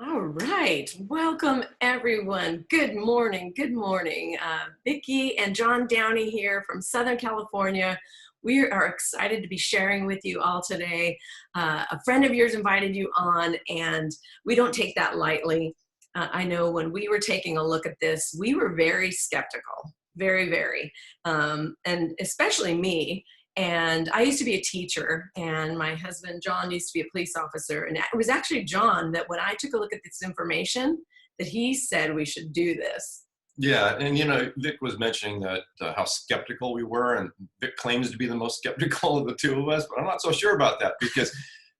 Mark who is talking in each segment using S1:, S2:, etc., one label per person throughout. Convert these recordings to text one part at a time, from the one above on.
S1: All right, welcome everyone. Good morning, good morning. Vicki and John Downey here from Southern California. We are excited to be sharing with you all today. A friend of yours invited you on, and we don't take that lightly. I know when we were taking a look at this, we were very skeptical, very, and especially me. And I used to be a teacher, and my husband, John, used to be a police officer. And it was actually John that when I took a look at this information, that he said we should do this.
S2: Yeah, and Vic was mentioning that how skeptical we were, and Vic claims to be the most skeptical of the two of us, but I'm not so sure about that because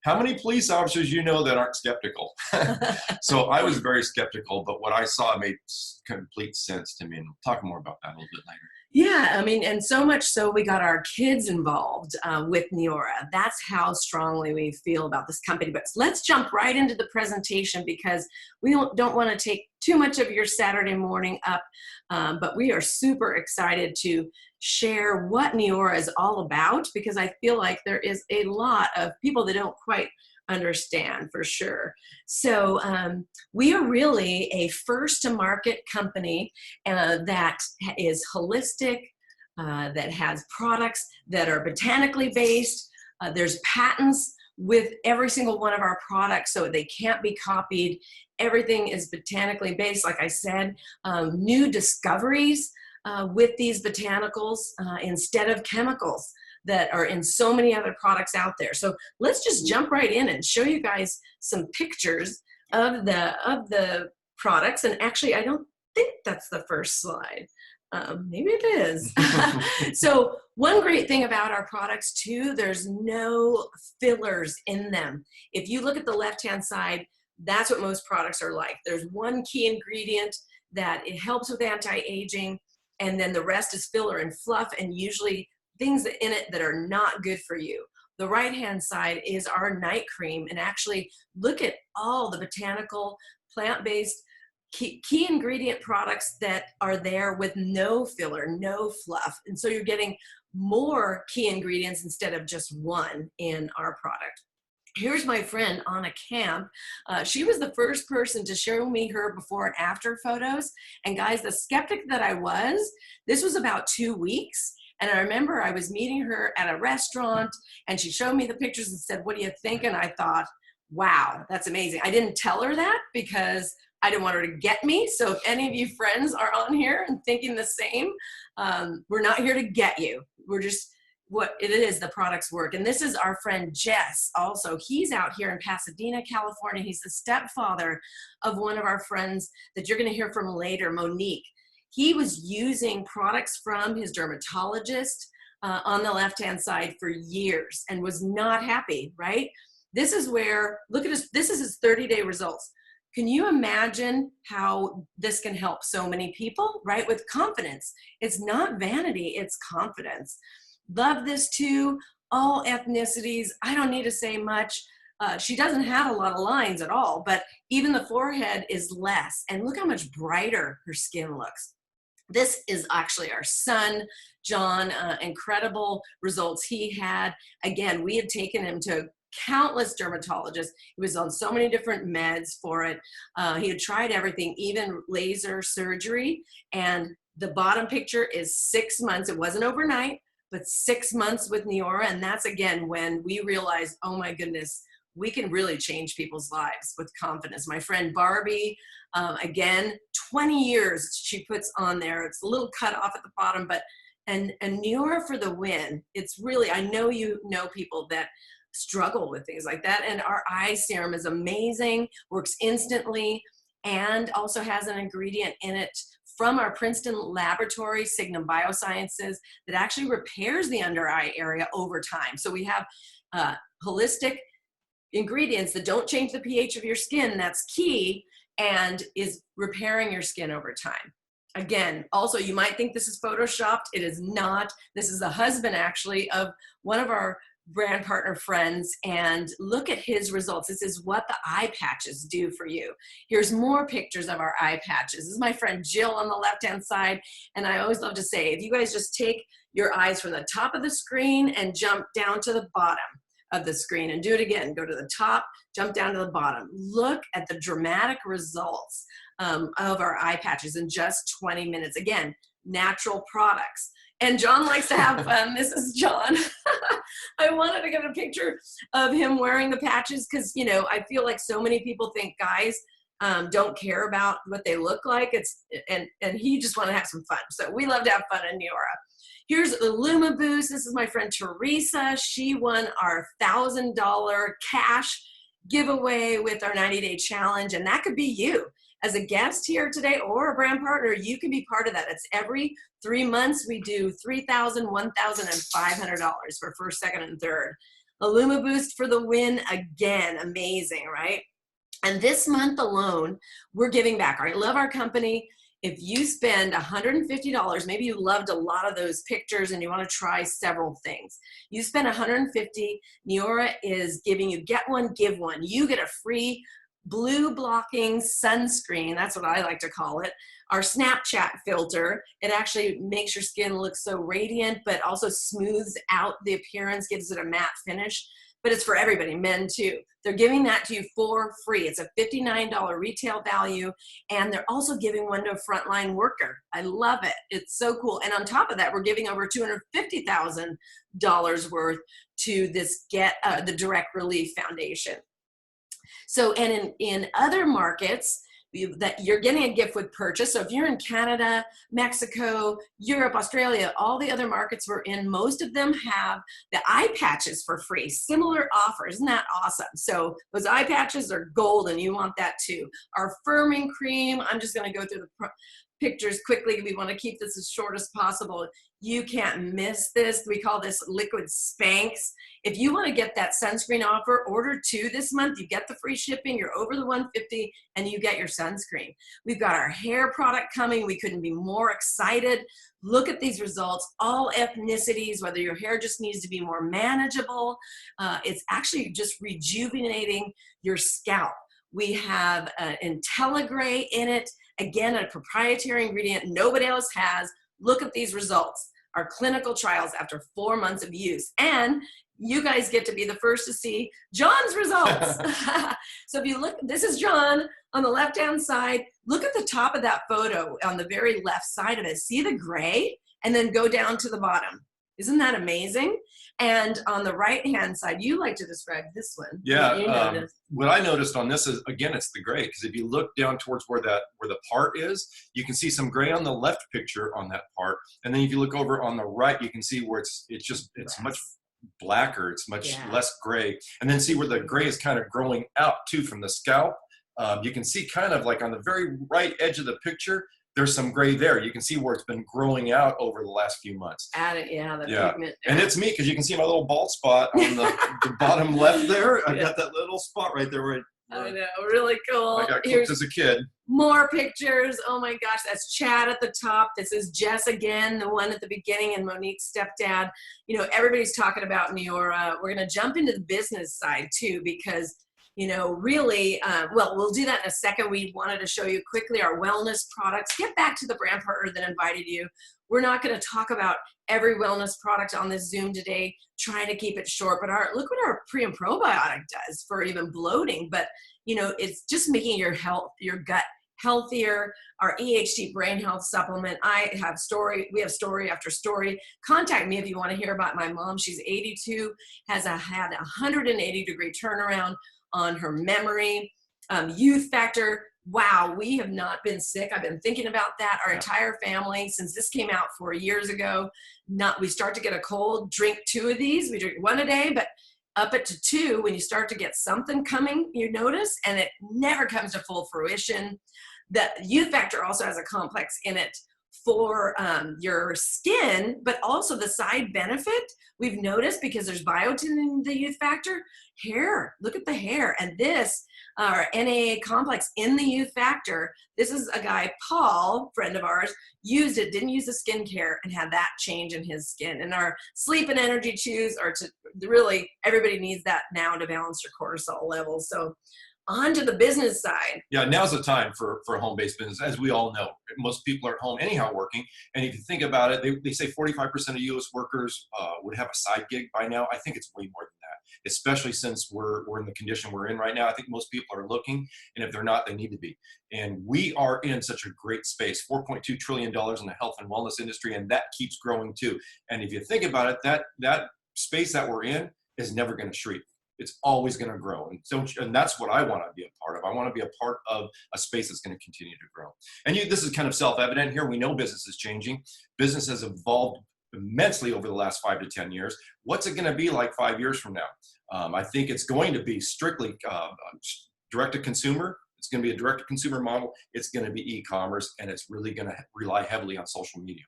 S2: how many police officers that aren't skeptical? So I was very skeptical, but what I saw made complete sense to me, and we'll talk more about that a little bit later.
S1: Yeah, I mean, and so much so we got our kids involved with Neora. That's how strongly we feel about this company. But let's jump right into the presentation because we don't want to take too much of your Saturday morning up, but we are super excited to share what Neora is all about because I feel like there is a lot of people that don't quite understand for sure. So we are really a first to market company that is holistic, that has products that are botanically based. There's patents with every single one of our products so they can't be copied. Everything is botanically based, like I said. New discoveries with these botanicals instead of chemicals that are in so many other products out there. So let's just jump right in and show you guys some pictures of the products. And actually, I don't think that's the first slide. Maybe it is. So one great thing about our products too, there's no fillers in them. If you look at the left-hand side, that's what most products are like. There's one key ingredient that it helps with anti-aging, and then the rest is filler and fluff, and usually things in it that are not good for you. The right-hand side is our night cream, and actually look at all the botanical, plant-based key ingredient products that are there with no filler, no fluff. And so you're getting more key ingredients instead of just one in our product. Here's my friend Anna Camp. She was the first person to show me her before and after photos. And guys, the skeptic that I was, this was about 2 weeks. And I remember I was meeting her at a restaurant and she showed me the pictures and said, "What do you think?" And I thought, wow, that's amazing. I didn't tell her that because I didn't want her to get me. So if any of you friends are on here and thinking the same, we're not here to get you. We're just, what it is, the products work. And this is our friend Jess also. He's out here in Pasadena, California. He's the stepfather of one of our friends that you're gonna hear from later, Monique. He was using products from his dermatologist on the left-hand side for years and was not happy, right? This is where, look at this, this is his 30-day results. Can you imagine how this can help so many people, right? With confidence. It's not vanity, it's confidence. Love this too, all ethnicities. I don't need to say much. She doesn't have a lot of lines at all, but even the forehead is less. And look how much brighter her skin looks. This is actually our son, John, incredible results he had. Again, we had taken him to countless dermatologists. He was on so many different meds for it. He had tried everything, even laser surgery. And the bottom picture is 6 months. It wasn't overnight, but 6 months with Neora. And that's, again, when we realized, oh my goodness, we can really change people's lives with confidence. My friend Barbie, again, 20 years she puts on there. It's a little cut off at the bottom, but, and Neora for the win. It's really, I know you know people that struggle with things like that. And our eye serum is amazing, works instantly, and also has an ingredient in it from our Princeton laboratory, Signum Biosciences, that actually repairs the under eye area over time. So we have holistic ingredients that don't change the pH of your skin. That's key, and is repairing your skin over time. Again, also, you might think this is photoshopped. It is not. This is the husband, actually, of one of our brand partner friends, and look at his results. This is what the eye patches do for you. Here's more pictures of our eye patches. This is my friend Jill on the left-hand side, and I always love to say, if you guys just take your eyes from the top of the screen and jump down to the bottom, of the screen, and do it again. Go to the top, jump down to the bottom. Look at the dramatic results of our eye patches in just 20 minutes. Again, natural products. And John likes to have fun. This is John. I wanted to get a picture of him wearing the patches because, you know, I feel like so many people think guys don't care about what they look like. And he just wanted to have some fun. So we love to have fun in Neora. Here's the Luma Boost. This is my friend Teresa. She won our $1,000 cash giveaway with our 90-day challenge. And that could be you. As a guest here today or a brand partner, you can be part of that. It's every 3 months. We do $3,000, $1,000, and $500 for first, second, and third. A Luma Boost for the win again. Amazing, right? And this month alone, we're giving back. I love our company. If you spend $150, maybe you loved a lot of those pictures and you want to try several things. You spend $150, Neora is giving you get one, give one. You get a free blue blocking sunscreen. That's what I like to call it. Our Snapchat filter. It actually makes your skin look so radiant, but also smooths out the appearance, gives it a matte finish. But it's for everybody, men too. They're giving that to you for free. It's a $59 retail value, and they're also giving one to a frontline worker. I love it. It's so cool. And on top of that, we're giving over $250,000 worth to this the Direct Relief Foundation. So, and in other markets, that you're getting a gift with purchase. So if you're in Canada, Mexico, Europe, Australia, all the other markets we're in, most of them have the eye patches for free. Similar offers. Isn't that awesome? So those eye patches are golden. You want that too. Our firming cream, I'm just going to go through the pictures quickly. We want to keep this as short as possible. You can't miss this. We call this liquid Spanx. If you want to get that sunscreen offer, order 2 this month. You get the free shipping. You're over the $150 and you get your sunscreen. We've got our hair product coming. We couldn't be more excited. Look at these results. All ethnicities, whether your hair just needs to be more manageable. It's actually just rejuvenating your scalp. We have Intelligrey in it. Again, a proprietary ingredient nobody else has. Look at these results. Our clinical trials after 4 months of use. And you guys get to be the first to see John's results. So if you look, this is John on the left-hand side. Look at the top of that photo on the very left side of it. See the gray? And then go down to the bottom. Isn't that amazing? And on the right-hand side, you like to describe this one.
S2: Yeah, what I noticed on this is, again, it's the gray, because if you look down towards where the part is, you can see some gray on the left picture on that part. And then if you look over on the right, you can see where it's much blacker, it's much less gray. And then see where the gray is kind of growing out too from the scalp. You can see kind of like on the very right edge of the picture, there's some gray there. You can see where it's been growing out over the last few months.
S1: Pigment.
S2: And it's me, because you can see my little bald spot on the bottom left there. I got that little spot right there where
S1: I know, really cool.
S2: I got clipped as a kid.
S1: More pictures. Oh my gosh, that's Chad at the top. This is Jess again, the one at the beginning, and Monique's stepdad. You know, everybody's talking about Neora. We're going to jump into the business side too, because you know, really, well, we'll do that in a second. We wanted to show you quickly our wellness products. Get back to the brand partner that invited you. We're not going to talk about every wellness product on this Zoom today, trying to keep it short, but look what our pre and probiotic does for even bloating. But, you know, it's just making your gut healthier. Our EHT brain health supplement. We have story after story. Contact me if you want to hear about my mom. She's 82, had a 180-degree turnaround on her memory. Youth factor. Wow, we have not been sick. I've been thinking about that. Our entire family, since this came out 4 years ago, we start to get a cold, drink 2 of these. We drink 1 a day, but up it to 2 when you start to get something coming, you notice, and it never comes to full fruition. The youth factor also has a complex in it for your skin, but also the side benefit we've noticed, because there's biotin in the youth factor. Hair, look at the hair. And this, our NAA complex in the youth factor, this is a guy, Paul, friend of ours, used it, didn't use the skincare, and had that change in his skin. And our sleep and energy chews are really, everybody needs that now to balance your cortisol levels. So on to the business side.
S2: Yeah, now's the time for a home-based business. As we all know, most people are at home anyhow working. And if you think about it, they say 45% of U.S. workers would have a side gig by now. I think it's way more than that. especially since we're in the condition we're in right now. I think most people are looking, and if they're not, they need to be. And we are in such a great space, $4.2 trillion in the health and wellness industry, and that keeps growing too. And if you think about it, that space that we're in is never going to shrink. It's always going to grow. And that's what I want to be a part of. I want to be a part of a space that's going to continue to grow. And this is kind of self-evident here. We know business is changing. Business has evolved immensely over the last 5 to 10 years. What's it going to be like 5 years from now? I think it's going to be strictly direct-to-consumer. It's going to be a direct-to-consumer model. It's going to be e-commerce, and it's really going to rely heavily on social media.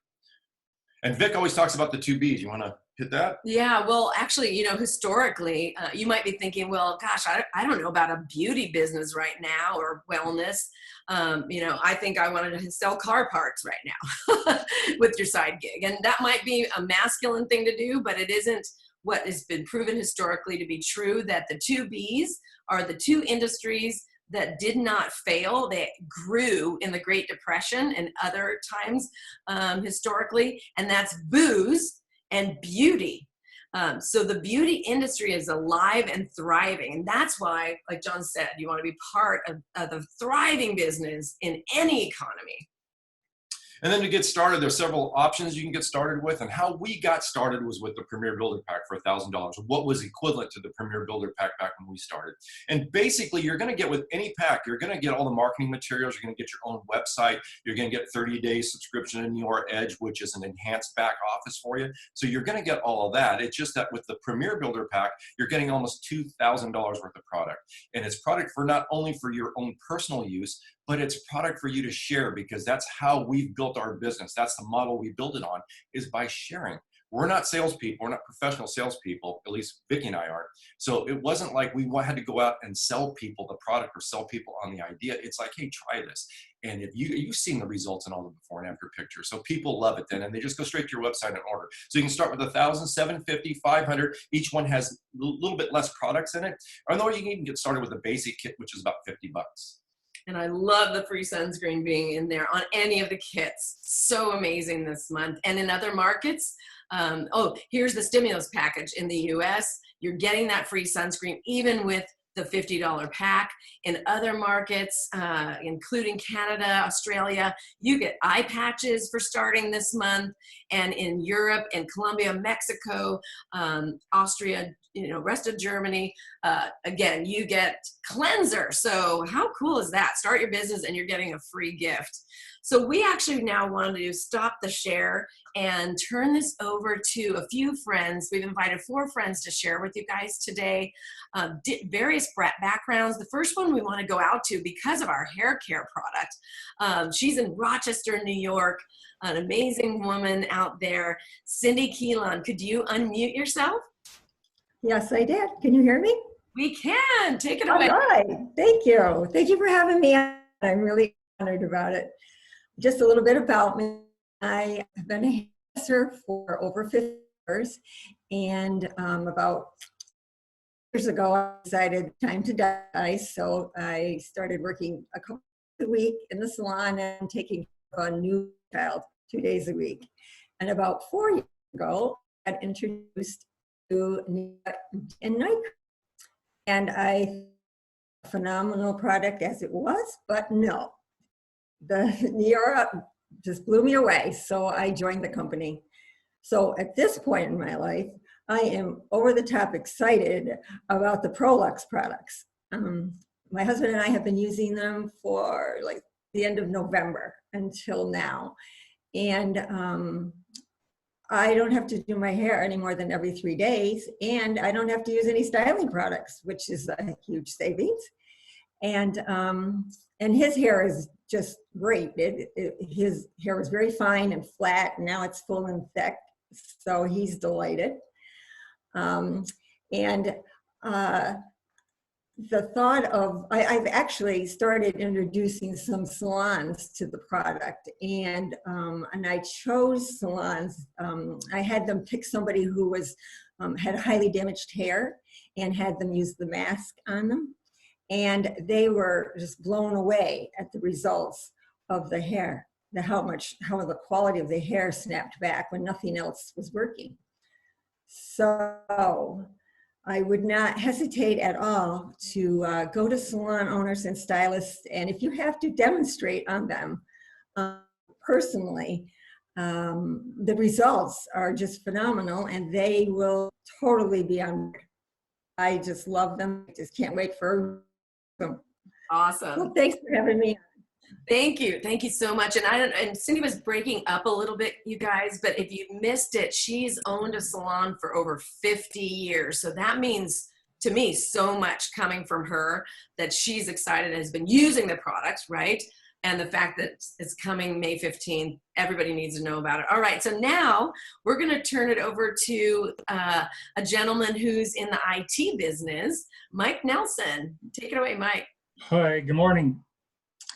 S2: And Vic always talks about the 2 Bs. You want to hit that?
S1: Yeah, well, actually, historically, you might be thinking, well, gosh, I don't know about a beauty business right now or wellness. I think I wanted to sell car parts right now with your side gig. And that might be a masculine thing to do, but it isn't what has been proven historically to be true, that the 2 Bs are the 2 industries that did not fail. They grew in the Great Depression and other times historically, and that's booze and beauty. So the beauty industry is alive and thriving. And that's why, like John said, you want to be part of the thriving business in any economy.
S2: And then to get started, there's several options you can get started with. And how we got started was with the Premier Builder Pack for $1,000, what was equivalent to the Premier Builder Pack back when we started. And basically, you're going to get with any pack, you're going to get all the marketing materials, you're going to get your own website, you're going to get 30-day subscription in Neora Edge, which is an enhanced back office for you. So you're going to get all of that. It's just that with the Premier Builder Pack, you're getting almost $2,000 worth of product. And it's product for not only for your own personal use, but it's product for you to share, because that's how we've built our business. That's the model we build it on, is by sharing. We're not salespeople. We're not professional salespeople. At least Vicki and I aren't. So it wasn't like we had to go out and sell people the product or sell people on the idea. It's like, hey, try this. And if you've seen the results in all the before and after pictures. So people love it then, and they just go straight to your website and order. So you can start with 1,000, 750, 500. Each one has a little bit less products in it. Or you can even get started with a basic kit, which is about $50.
S1: And I love the free sunscreen being in there on any of the kits. So amazing this month. And in other markets, here's the stimulus package in the US. You're getting that free sunscreen even with the $50 pack. In other markets, including Canada, Australia, you get eye patches for starting this month. And in Europe and Colombia, Mexico, Austria, rest of Germany, again, you get cleanser. So how cool is that? Start your business and you're getting a free gift. So we actually now want to stop the share and turn this over to a few friends. We've invited 4 friends to share with you guys today, various backgrounds. The first one we want to go out to because of our hair care product. She's in Rochester, New York, an amazing woman out there. Cindy Keelan, could you unmute yourself?
S3: Yes, I did. Can you hear me?
S1: We can. Take it away.
S3: All right. Thank you. Thank you for having me. I'm really honored about it. Just a little bit about me. I have been a hairdresser for over 50 years, and about years ago, I decided time to die. So I started working a couple days a week in the salon and taking care of a new child 2 days a week. And about 4 years ago, I got introduced to Neora and night, and phenomenal product as it was, but no, the Neora just blew me away. So I joined the company. So at this point in my life, I am over the top excited about the ProLuxe products. My husband and I have been using them for like the end of November until now. And I don't have to do my hair any more than every 3 days, and I don't have to use any styling products, which is a huge savings. And his hair is just great. His hair was very fine and flat, and now it's full and thick, so he's delighted. The thought of, I've actually started introducing some salons to the product, and I chose salons. I had them pick somebody who was had highly damaged hair and had them use the mask on them, and they were just blown away at the results of the hair, how the quality of the hair snapped back when nothing else was working. So I would not hesitate at all to go to salon owners and stylists, and if you have to demonstrate on them personally, the results are just phenomenal, and they will totally be on board. I just love them. I just can't wait for them.
S1: Awesome.
S3: Well, thanks for having me.
S1: Thank you. Thank you so much. And Cindy was breaking up a little bit, you guys, but if you missed it, she's owned a salon for over 50 years. So that means to me so much coming from her, that she's excited and has been using the product, right? And the fact that it's coming May 15th, everybody needs to know about it. All right, so now we're gonna turn it over to a gentleman who's in the IT business, Mike Nelson. Take it away, Mike.
S4: Hi, good morning.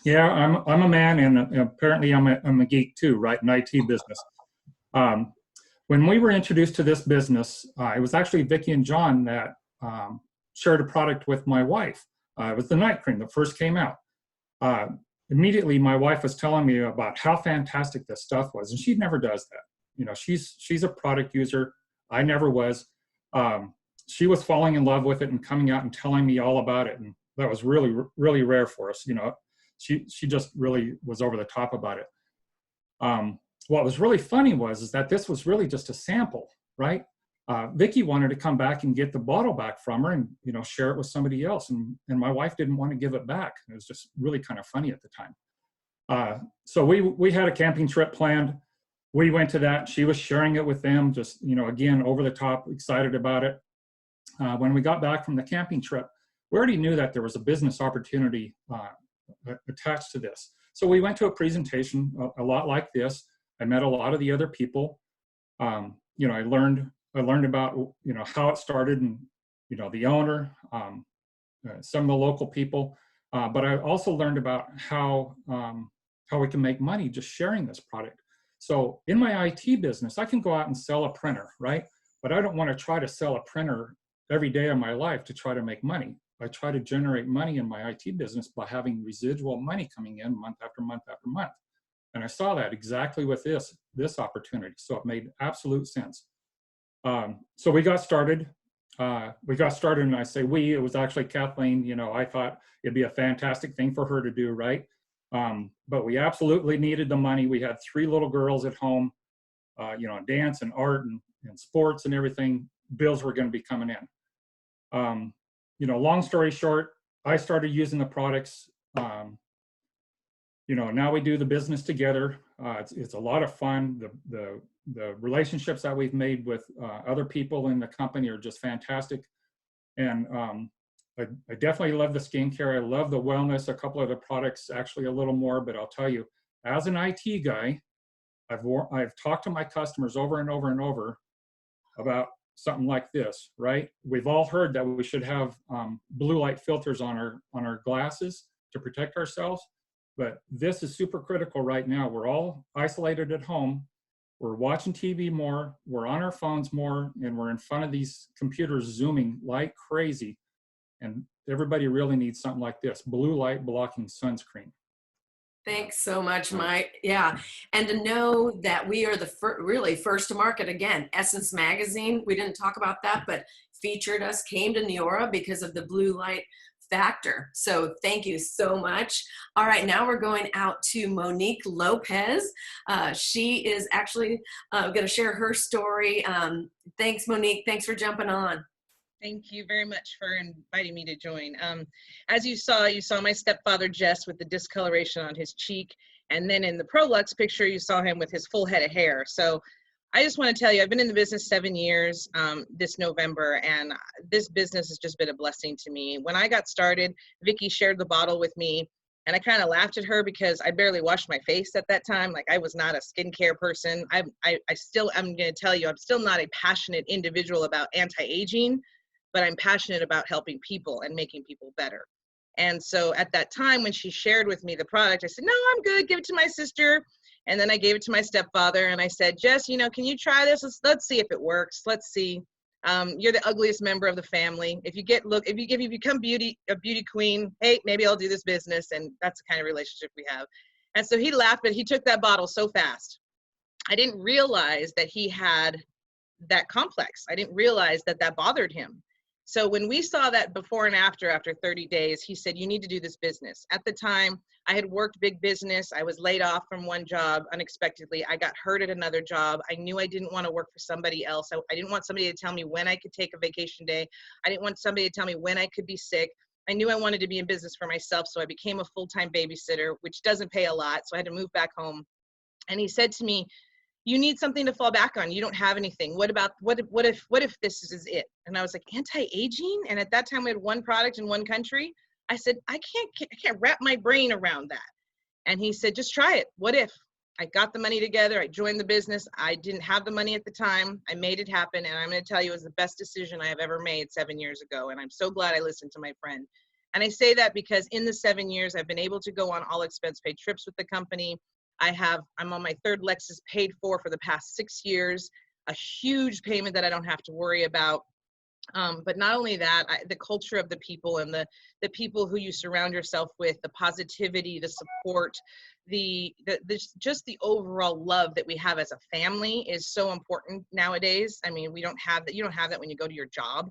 S4: Yeah, I'm a man, and apparently I'm a geek too, right? In IT business. When we were introduced to this business, it was actually Vicki and John that shared a product with my wife. It was the night cream that first came out. Immediately, my wife was telling me about how fantastic this stuff was, and she never does that. You know, she's a product user. I never was. She was falling in love with it and coming out and telling me all about it, and that was really, really rare for us. You know, she just really was over the top about it. What was really funny is that this was really just a sample, right? Vicki wanted to come back and get the bottle back from her and, you know, share it with somebody else. And my wife didn't want to give it back. It was just really kind of funny at the time. So we had a camping trip planned. We went to that. She was sharing it with them, just, you know, again, over the top, excited about it. When we got back from the camping trip, we already knew that there was a business opportunity attached to this. So we went to a presentation a lot like this. I met a lot of the other people. You know, I learned about, you know, how it started and, you know, the owner, some of the local people, but I also learned about how we can make money just sharing this product. So in my IT business, I can go out and sell a printer, right? But I don't want to try to sell a printer every day of my life to try to make money. I try to generate money in my IT business by having residual money coming in month after month after month. And I saw that exactly with this opportunity. So it made absolute sense. So we got started. And I say we, it was actually Kathleen. You know, I thought it'd be a fantastic thing for her to do, right? But we absolutely needed the money. We had 3 little girls at home, you know, dance and art and sports and everything. Bills were going to be coming in. You know, long story short, I started using the products. You know, now we do the business together. It's a lot of fun. The relationships that we've made with other people in the company are just fantastic. And I definitely love the skincare. I love the wellness. A couple of the products, actually a little more, but I'll tell you, as an IT guy, I've talked to my customers over and over and over about something like this, right? We've all heard that we should have blue light filters on our glasses to protect ourselves, but this is super critical right now. We're all isolated at home. We're watching TV more, we're on our phones more, and we're in front of these computers zooming like crazy. And everybody really needs something like this, blue light blocking sunscreen.
S1: Thanks so much, Mike. Yeah, and to know that we are the really first to market. Again, Essence Magazine, we didn't talk about that, but featured us, came to Neora because of the blue light factor. So thank you so much. All right, now we're going out to Monique Lopez. She is actually going to share her story. Thanks, Monique. Thanks for jumping on.
S5: Thank you very much for inviting me to join. As you saw my stepfather, Jess, with the discoloration on his cheek. And then in the ProLuxe picture, you saw him with his full head of hair. So I just want to tell you, I've been in the business 7 years this November, and this business has just been a blessing to me. When I got started, Vicki shared the bottle with me, and I kind of laughed at her because I barely washed my face at that time. Like, I was not a skincare person. I'm going to tell you, I'm still not a passionate individual about anti-aging, but I'm passionate about helping people and making people better. And so at that time, when she shared with me the product, I said, no, I'm good, give it to my sister. And then I gave it to my stepfather, and I said, Jess, you know, can you try this? Let's see if it works. Let's see. You're the ugliest member of the family. If you become a beauty queen, hey, maybe I'll do this business. And that's the kind of relationship we have. And so he laughed, but he took that bottle so fast. I didn't realize that he had that complex. I didn't realize that bothered him. So when we saw that before and after 30 days, he said, you need to do this business. At the time, I had worked big business. I was laid off from one job unexpectedly. I got hurt at another job. I knew I didn't want to work for somebody else. I didn't want somebody to tell me when I could take a vacation day. I didn't want somebody to tell me when I could be sick. I knew I wanted to be in business for myself, so I became a full-time babysitter, which doesn't pay a lot, so I had to move back home. And he said to me, you need something to fall back on. You don't have anything. What if this is it? And I was like, anti-aging? And at that time we had one product in one country. I said, I can't wrap my brain around that. And he said, just try it. What if? I got the money together. I joined the business. I didn't have the money at the time. I made it happen. And I'm going to tell you, it was the best decision I have ever made 7 years ago. And I'm so glad I listened to my friend. And I say that because in the 7 years, I've been able to go on all expense paid trips with the company. I'm on my third Lexus paid for the past 6 years, a huge payment that I don't have to worry about. But not only that, the culture of the people and the people who you surround yourself with, the positivity, the support, just the overall love that we have as a family is so important nowadays. I mean, we don't have that. You don't have that when you go to your job.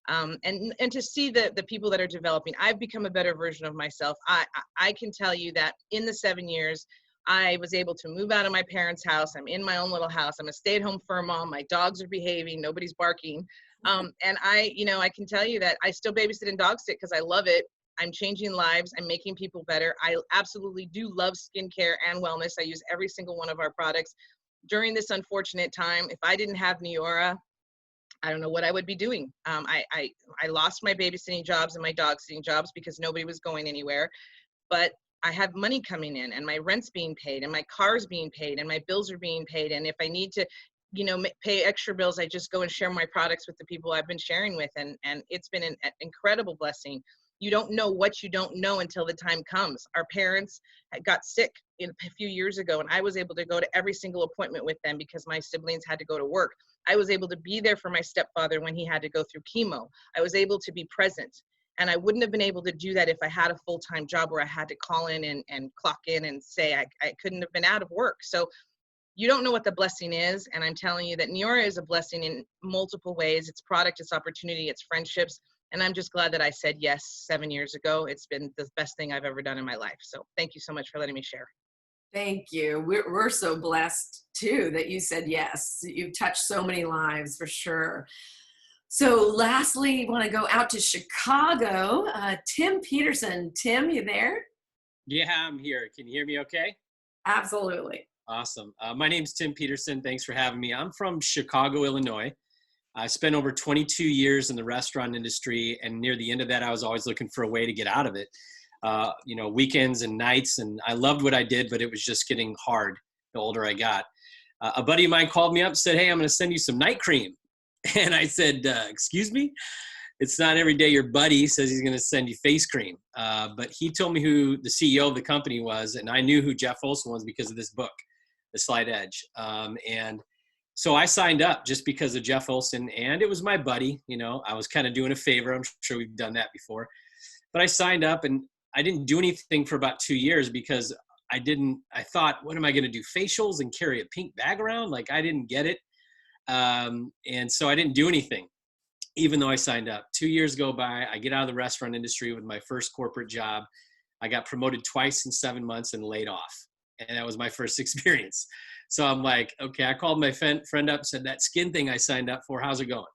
S5: And to see the people that are developing, I've become a better version of myself. I can tell you that in the 7 years, I was able to move out of my parents' house. I'm in my own little house. I'm a stay-at-home fur mom. My dogs are behaving. Nobody's barking. And I can tell you that I still babysit and dog sit because I love it. I'm changing lives. I'm making people better. I absolutely do love skincare and wellness. I use every single one of our products. During this unfortunate time, if I didn't have Neora, I don't know what I would be doing. I lost my babysitting jobs and my dog sitting jobs because nobody was going anywhere. But I have money coming in and my rent's being paid and my car's being paid and my bills are being paid. And if I need to, pay extra bills, I just go and share my products with the people I've been sharing with. And it's been an incredible blessing. You don't know what you don't know until the time comes. Our parents got sick a few years ago and I was able to go to every single appointment with them because my siblings had to go to work. I was able to be there for my stepfather when he had to go through chemo. I was able to be present. And I wouldn't have been able to do that if I had a full-time job where I had to call in and clock in and say I couldn't have been out of work. So you don't know what the blessing is. And I'm telling you that Neora is a blessing in multiple ways. It's product, it's opportunity, it's friendships. And I'm just glad that I said yes 7 years ago. It's been the best thing I've ever done in my life. So thank you so much for letting me share.
S1: Thank you. We're so blessed too that you said yes. You've touched so many lives for sure. So lastly, want to go out to Chicago. Tim Peterson. Tim, you there?
S6: Yeah, I'm here. Can you hear me okay?
S1: Absolutely.
S6: Awesome. My name's Tim Peterson. Thanks for having me. I'm from Chicago, Illinois. I spent over 22 years in the restaurant industry, and near the end of that, I was always looking for a way to get out of it. Weekends and nights, and I loved what I did, but it was just getting hard the older I got. A buddy of mine called me up and said, hey, I'm going to send you some night cream. And I said, excuse me? It's not every day your buddy says he's going to send you face cream. But he told me who the CEO of the company was, and I knew who Jeff Olson was because of this book, The Slight Edge. And so I signed up just because of Jeff Olson, and it was my buddy. I was kind of doing a favor. I'm sure we've done that before. But I signed up, and I didn't do anything for about 2 years because I thought, what am I going to do, facials and carry a pink bag around? Like, I didn't get it. And so I didn't do anything, even though I signed up. 2 years go by, I get out of the restaurant industry with my first corporate job. I got promoted twice in 7 months and laid off. And that was my first experience. So I'm like, okay, I called my friend up and said, that skin thing I signed up for, how's it going?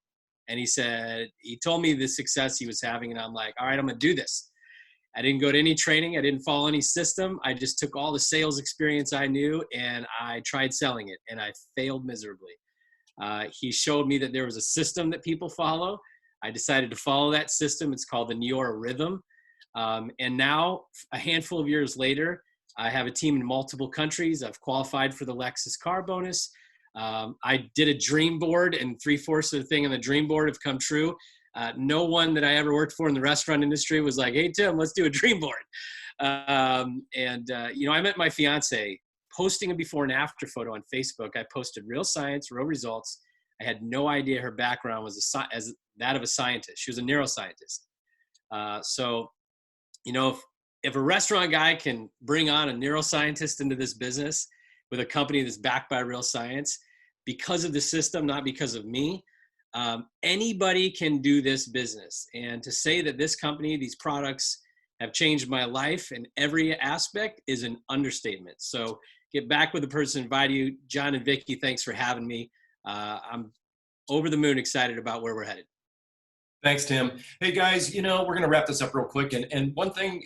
S6: And he told me the success he was having. And I'm like, all right, I'm going to do this. I didn't go to any training. I didn't follow any system. I just took all the sales experience I knew and I tried selling it, and I failed miserably. He showed me that there was a system that people follow. I decided to follow that system. It's called the Neora Rhythm. And now, a handful of years later, I have a team in multiple countries. I've qualified for the Lexus car bonus. I did a dream board, and 3/4 of the thing on the dream board have come true. No one that I ever worked for in the restaurant industry was like, hey, Tim, let's do a dream board. I met my fiance posting a before and after photo on Facebook. I posted real science, real results. I had no idea her background was as that of a scientist. She was a neuroscientist. If a restaurant guy can bring on a neuroscientist into this business with a company that's backed by real science because of the system, not because of me, Anybody can do this business. And to say that this company, these products have changed my life in every aspect is an understatement. So get back with the person who invited you. John and Vicki, thanks for having me. I'm over the moon excited about where we're headed.
S2: Thanks, Tim. Hey guys, we're going to wrap this up real quick. And one thing,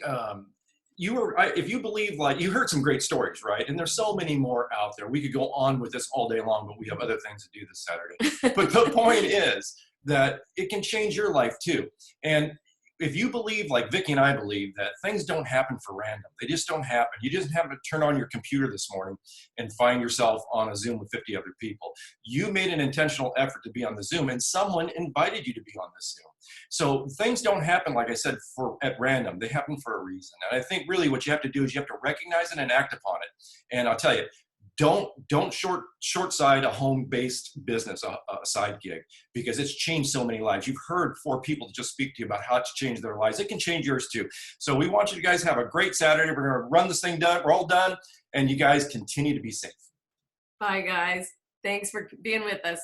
S2: if you believe, like, you heard some great stories, right? And there's so many more out there. We could go on with this all day long, but we have other things to do this Saturday. But the point is that it can change your life too. And if you believe, like Vicki and I believe, that things don't happen for random. They just don't happen. You just happen to turn on your computer this morning and find yourself on a Zoom with 50 other people. You made an intentional effort to be on the Zoom, and someone invited you to be on the Zoom. So things don't happen, like I said, at random. They happen for a reason. And I think really what you have to do is you have to recognize it and act upon it. And I'll tell you, don't short side a home-based business, a side gig, because it's changed so many lives. You've heard 4 people just speak to you about how it's changed their lives. It can change yours too. So we want you guys to have a great Saturday. We're going to run this thing done. We're all done. And you guys continue to be safe.
S1: Bye, guys. Thanks for being with us.